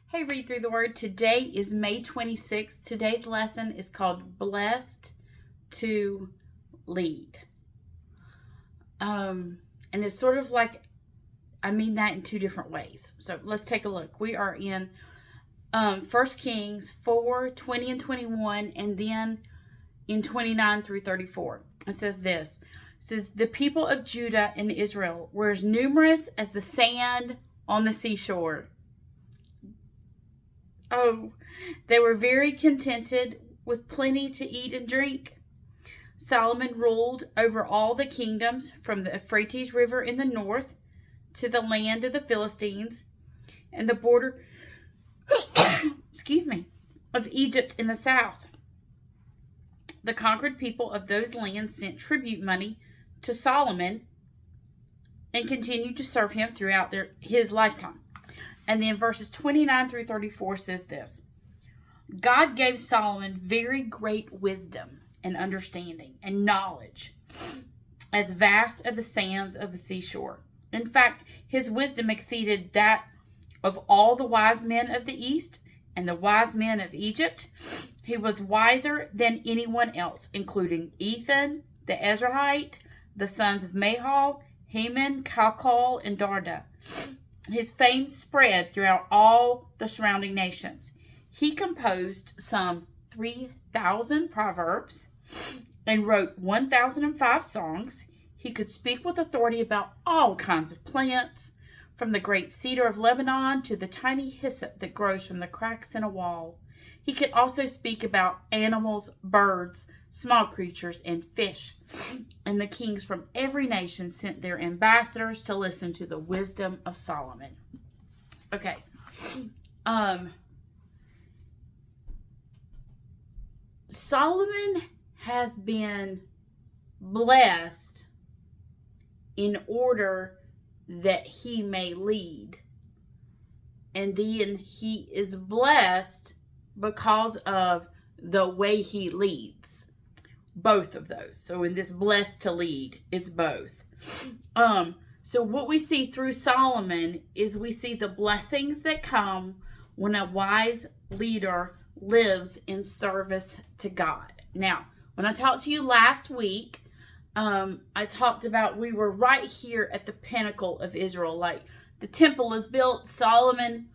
Hey, Read Through the Word. Today is May 26th. Today's lesson is called Blessed to Lead. And it's sort of like, I mean that in two different ways. So let's take a look. We are in 1 Kings 4, 20 and 21, and then in 29 through 34. It says this. It says, the people of Judah and Israel were as numerous as the sand on the seashore. Oh, they were very contented with plenty to eat and drink. Solomon ruled over all the kingdoms from the Euphrates River in the north to the land of the Philistines and the border of Egypt in the south. The conquered people of those lands sent tribute money to Solomon and continued to serve him throughout his lifetime. And then verses 29 through 34 says this. God gave Solomon very great wisdom and understanding and knowledge, as vast as the sands of the seashore. In fact, his wisdom exceeded that of all the wise men of the East and the wise men of Egypt. He was wiser than anyone else, including Ethan the Ezrahite, the sons of Mahol, Heman, Calcol, and Darda. His fame spread throughout all the surrounding nations. He composed some 3,000 proverbs and wrote 1,005 songs. He could speak with authority about all kinds of plants, from the great cedar of Lebanon to the tiny hyssop that grows from the cracks in a wall. He could also speak about animals, birds, small creatures, and fish. And the kings from every nation sent their ambassadors to listen to the wisdom of Solomon. Okay. Solomon has been blessed in order that he may lead. And then he is blessed because of the way he leads. Both of those. So in this blessed to lead, it's both. So what we see through Solomon is we see the blessings that come when a wise leader lives in service to God. Now, when I talked to you last week, I talked about we were right here at the pinnacle of Israel. Like the temple is built, Solomon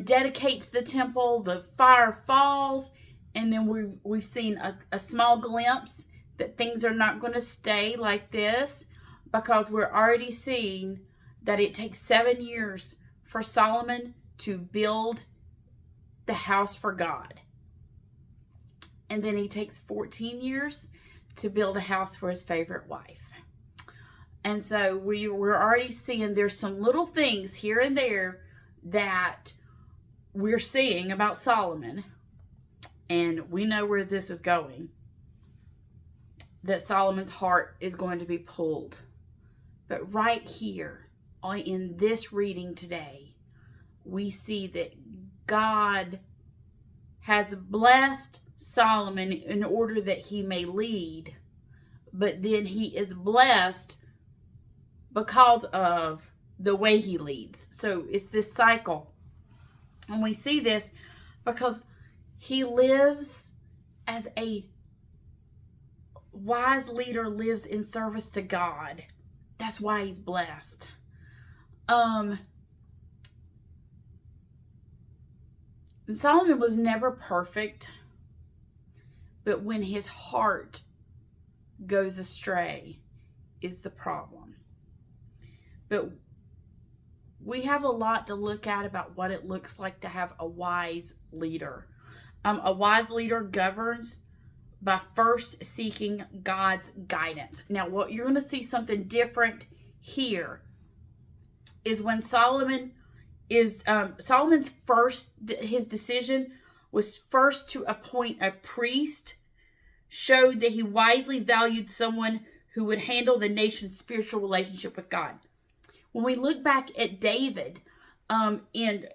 dedicates the temple, the fire falls, and then we've seen a small glimpse that things are not going to stay like this, because we're already seeing that it takes 7 years for Solomon to build the house for God. And then he takes 14 years to build a house for his favorite wife. And so we're already seeing there's some little things here and there that we're seeing about Solomon. And we know where this is going. That Solomon's heart is going to be pulled. But right here, in this reading today, we see that God has blessed Solomon in order that he may lead. But then he is blessed because of the way he leads. So it's this cycle. And we see this because he lives as a wise leader, lives in service to God. That's why he's blessed. Solomon was never perfect, but when his heart goes astray is the problem. But we have a lot to look at about what it looks like to have a wise leader. A wise leader governs by first seeking God's guidance. Now, what you're going to see something different here is when Solomon is Solomon's his decision was first to appoint a priest, showed that he wisely valued someone who would handle the nation's spiritual relationship with God. When we look back at David, and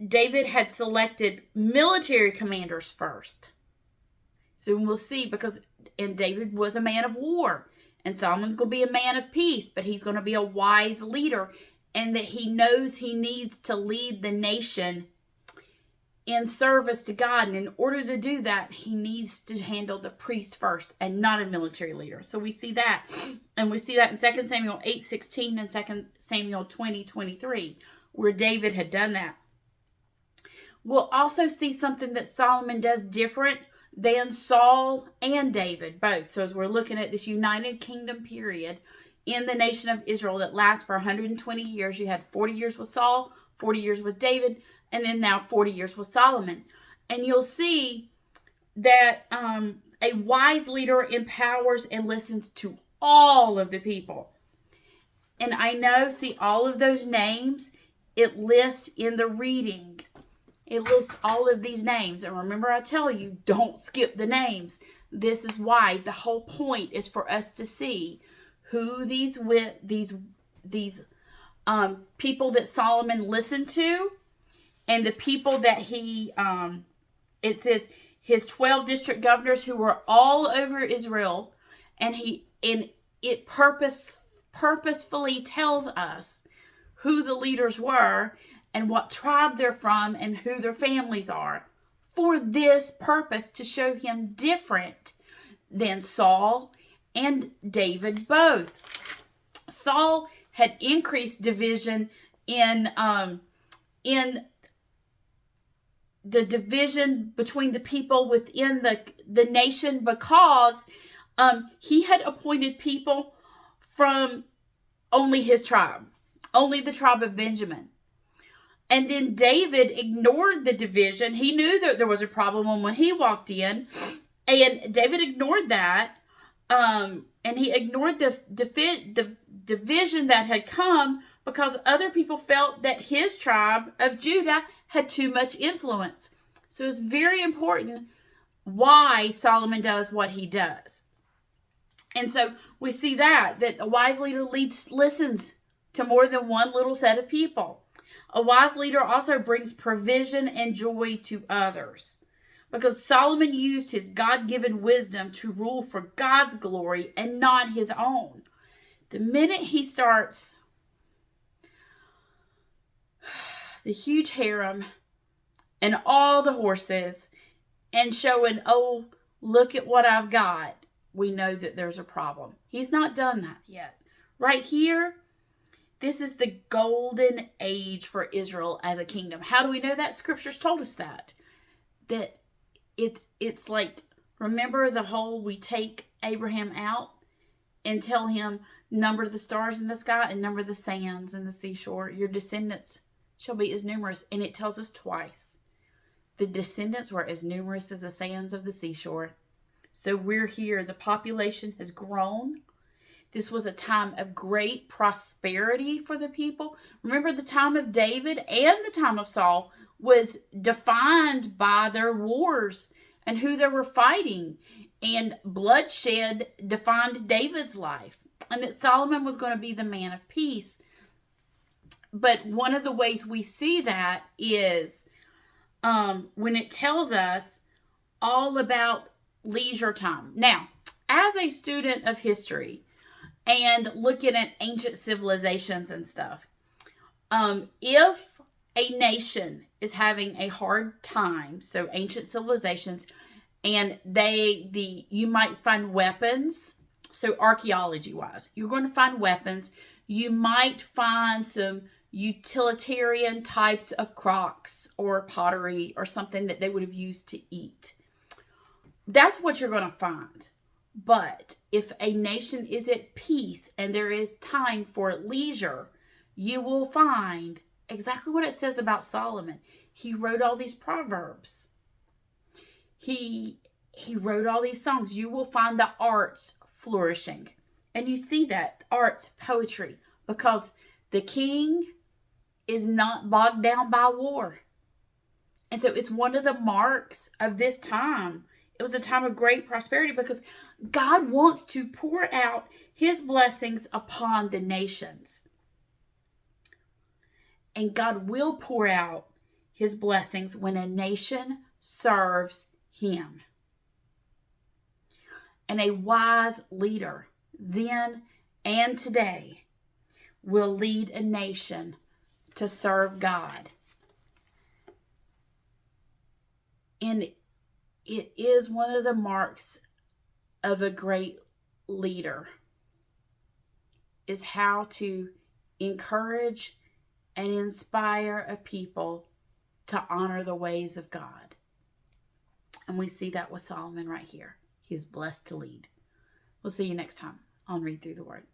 David had selected military commanders first. So we'll see, because and David was a man of war. And Solomon's going to be a man of peace, but he's going to be a wise leader, and that he knows he needs to lead the nation in service to God. And in order to do that, he needs to handle the priest first and not a military leader. So we see that. And we see that in 2 Samuel 8:16 and 2 Samuel 20:23, where David had done that. We'll also see something that Solomon does different than Saul and David, both. So as we're looking at this United Kingdom period in the nation of Israel that lasts for 120 years, you had 40 years with Saul, 40 years with David, and then now 40 years with Solomon. And you'll see that a wise leader empowers and listens to all of the people. And I know, see, all of those names, it lists in the reading. It lists all of these names. And remember, I tell you, don't skip the names. This is why the whole point is for us to see who these people that Solomon listened to, and the people that he, it says his 12 district governors who were all over Israel, and it purposefully tells us who the leaders were and what tribe they're from and who their families are, for this purpose, to show him different than Saul and David both. Saul had increased division in the division between the people within the nation, because he had appointed people from only his tribe, only the tribe of Benjamin. And then David ignored the division. He knew that there was a problem when he walked in, and David ignored that. And he ignored the division that had come because other people felt that his tribe of Judah had too much influence. So it's very important why Solomon does what he does. And so we see that a wise leader listens to more than one little set of people. A wise leader also brings provision and joy to others, because Solomon used his God-given wisdom to rule for God's glory and not his own. The minute he starts the huge harem and all the horses and showing, oh, look at what I've got, we know that there's a problem. He's not done that yet. Right here, this is the golden age for Israel as a kingdom. How do we know that? Scriptures told us that it's like, remember the whole, we take Abraham out and tell him, number the stars in the sky and number the sands in the seashore. Your descendants shall be as numerous. And it tells us twice. The descendants were as numerous as the sands of the seashore. So we're here. The population has grown. This was a time of great prosperity for the people. Remember, the time of David and the time of Saul was defined by their wars and who they were fighting. And bloodshed defined David's life. And that Solomon was going to be the man of peace. But one of the ways we see that is when it tells us all about leisure time. Now, as a student of history and looking at ancient civilizations and stuff, if a nation is having a hard time, so ancient civilizations, and you might find weapons. So archaeology-wise, you're going to find weapons. You might find some utilitarian types of crocks or pottery or something that they would have used to eat. That's what you're going to find. But if a nation is at peace and there is time for leisure, you will find exactly what it says about Solomon. He wrote all these proverbs. He wrote all these songs. You will find the arts flourishing. And you see that, arts, poetry, because the king is not bogged down by war. And so it's one of the marks of this time. It was a time of great prosperity because God wants to pour out his blessings upon the nations. And God will pour out his blessings when a nation serves him. and a wise leader then and today will lead a nation to serve God. And it is one of the marks of a great leader, is how to encourage and inspire a people to honor the ways of God. And we see that with Solomon right here. He's blessed to lead. We'll see you next time on Read Through the Word.